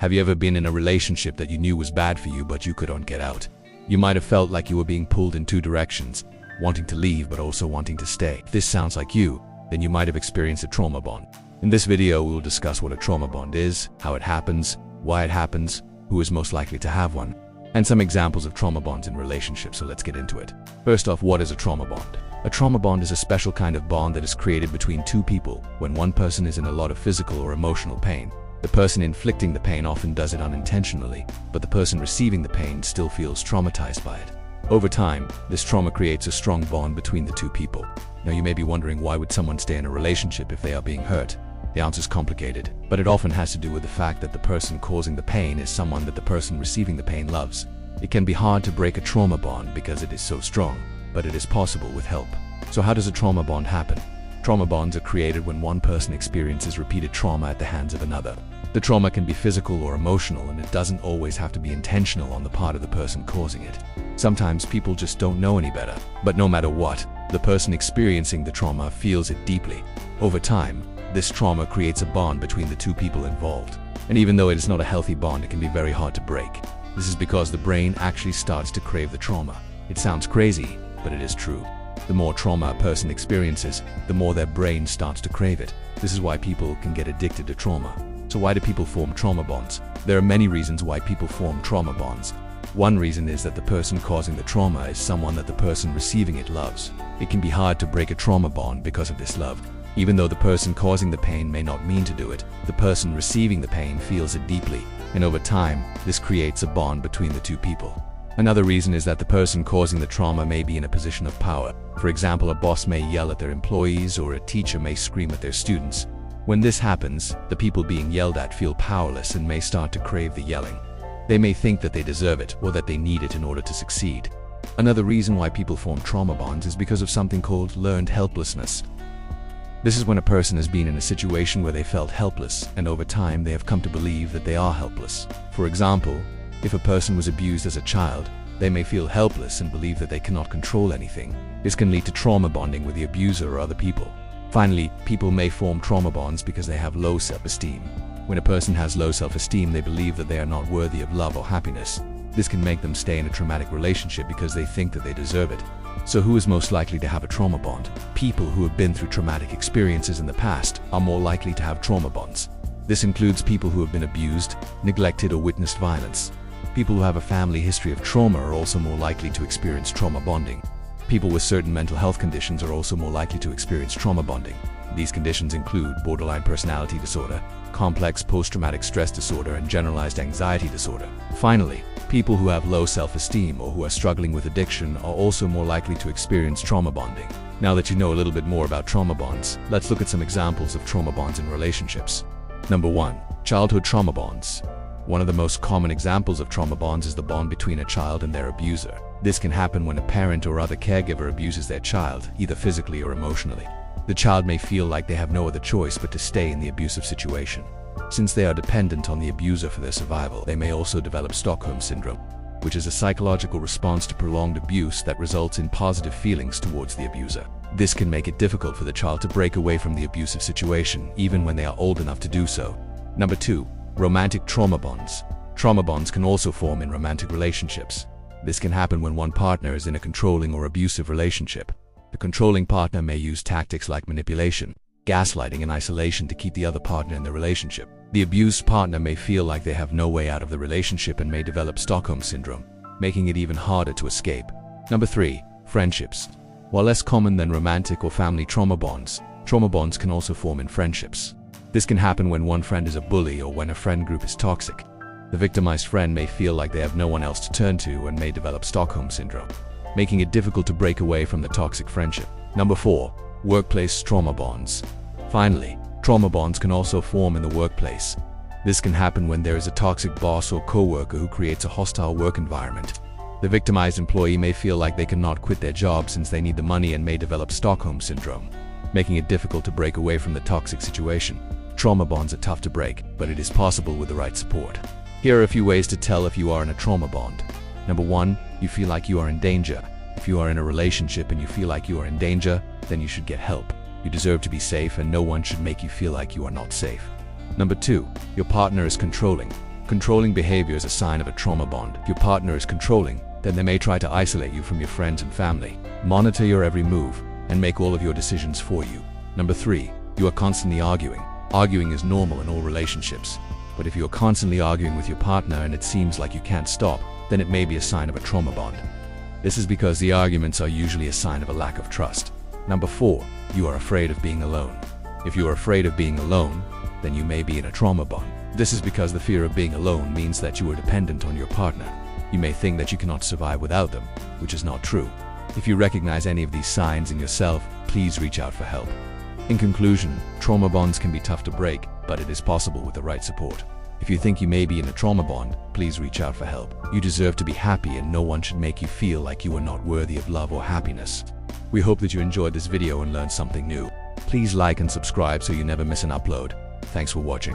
Have you ever been in a relationship that you knew was bad for you but you couldn't get out? You might have felt like you were being pulled in two directions, wanting to leave but also wanting to stay. If this sounds like you, then you might have experienced a trauma bond. In this video, we will discuss what a trauma bond is, how it happens, why it happens, who is most likely to have one, and some examples of trauma bonds in relationships, so let's get into it. First off, what is a trauma bond? A trauma bond is a special kind of bond that is created between two people when one person is in a lot of physical or emotional pain. The person inflicting the pain often does it unintentionally, but the person receiving the pain still feels traumatized by it. Over time, this trauma creates a strong bond between the two people. Now you may be wondering, why would someone stay in a relationship if they are being hurt? The answer is complicated, but it often has to do with the fact that the person causing the pain is someone that the person receiving the pain loves. It can be hard to break a trauma bond because it is so strong, but it is possible with help. So how does a trauma bond happen? Trauma bonds are created when one person experiences repeated trauma at the hands of another. The trauma can be physical or emotional, and it doesn't always have to be intentional on the part of the person causing it. Sometimes people just don't know any better, but no matter what, the person experiencing the trauma feels it deeply. Over time, this trauma creates a bond between the two people involved. And even though it is not a healthy bond, it can be very hard to break. This is because the brain actually starts to crave the trauma. It sounds crazy, but it is true. The more trauma a person experiences, the more their brain starts to crave it. This is why people can get addicted to trauma. So why do people form trauma bonds? There are many reasons why people form trauma bonds. One reason is that the person causing the trauma is someone that the person receiving it loves. It can be hard to break a trauma bond because of this love. Even though the person causing the pain may not mean to do it, the person receiving the pain feels it deeply, and over time, this creates a bond between the two people. Another reason is that the person causing the trauma may be in a position of power. For example, a boss may yell at their employees, or a teacher may scream at their students. When this happens, the people being yelled at feel powerless and may start to crave the yelling. They may think that they deserve it or that they need it in order to succeed. Another reason why people form trauma bonds is because of something called learned helplessness. This is when a person has been in a situation where they felt helpless, and over time they have come to believe that they are helpless. For example, if a person was abused as a child, they may feel helpless and believe that they cannot control anything. This can lead to trauma bonding with the abuser or other people. Finally, people may form trauma bonds because they have low self-esteem. When a person has low self-esteem, they believe that they are not worthy of love or happiness. This can make them stay in a traumatic relationship because they think that they deserve it. So who is most likely to have a trauma bond? People who have been through traumatic experiences in the past are more likely to have trauma bonds. This includes people who have been abused, neglected, or witnessed violence. People who have a family history of trauma are also more likely to experience trauma bonding. People with certain mental health conditions are also more likely to experience trauma bonding. These conditions include borderline personality disorder, complex post-traumatic stress disorder, and generalized anxiety disorder. Finally, people who have low self-esteem or who are struggling with addiction are also more likely to experience trauma bonding. Now that you know a little bit more about trauma bonds, let's look at some examples of trauma bonds in relationships. Number 1. Childhood trauma bonds. One of the most common examples of trauma bonds is the bond between a child and their abuser. This can happen when a parent or other caregiver abuses their child, either physically or emotionally. The child may feel like they have no other choice but to stay in the abusive situation. Since they are dependent on the abuser for their survival, they may also develop Stockholm Syndrome, which is a psychological response to prolonged abuse that results in positive feelings towards the abuser. This can make it difficult for the child to break away from the abusive situation, even when they are old enough to do so. Number 2. Romantic trauma bonds. Trauma bonds can also form in romantic relationships. This can happen when one partner is in a controlling or abusive relationship. The controlling partner may use tactics like manipulation, gaslighting, and isolation to keep the other partner in the relationship. The abused partner may feel like they have no way out of the relationship and may develop Stockholm Syndrome, making it even harder to escape. Number 3. Friendships. While less common than romantic or family trauma bonds can also form in friendships. This can happen when one friend is a bully or when a friend group is toxic. The victimized friend may feel like they have no one else to turn to and may develop Stockholm Syndrome, making it difficult to break away from the toxic friendship. Number 4. Workplace trauma bonds. Finally, trauma bonds can also form in the workplace. This can happen when there is a toxic boss or co-worker who creates a hostile work environment. The victimized employee may feel like they cannot quit their job since they need the money and may develop Stockholm Syndrome, making it difficult to break away from the toxic situation. Trauma bonds are tough to break, but it is possible with the right support. Here are a few ways to tell if you are in a trauma bond. Number 1. You feel like you are in danger. If you are in a relationship and you feel like you are in danger, then you should get help. You deserve to be safe, and no one should make you feel like you are not safe. Number 2. Your partner is controlling. Controlling behavior is a sign of a trauma bond. If your partner is controlling, then they may try to isolate you from your friends and family. Monitor your every move and make all of your decisions for you. Number 3, you are constantly arguing. Arguing is normal in all relationships. But if you are constantly arguing with your partner and it seems like you can't stop, then it may be a sign of a trauma bond. This is because the arguments are usually a sign of a lack of trust. Number 4, you are afraid of being alone. If you are afraid of being alone, then you may be in a trauma bond. This is because the fear of being alone means that you are dependent on your partner. You may think that you cannot survive without them, which is not true. If you recognize any of these signs in yourself, please reach out for help. In conclusion, trauma bonds can be tough to break, but it is possible with the right support. If you think you may be in a trauma bond, please reach out for help. You deserve to be happy, and no one should make you feel like you are not worthy of love or happiness. We hope that you enjoyed this video and learned something new. Please like and subscribe so you never miss an upload. Thanks for watching.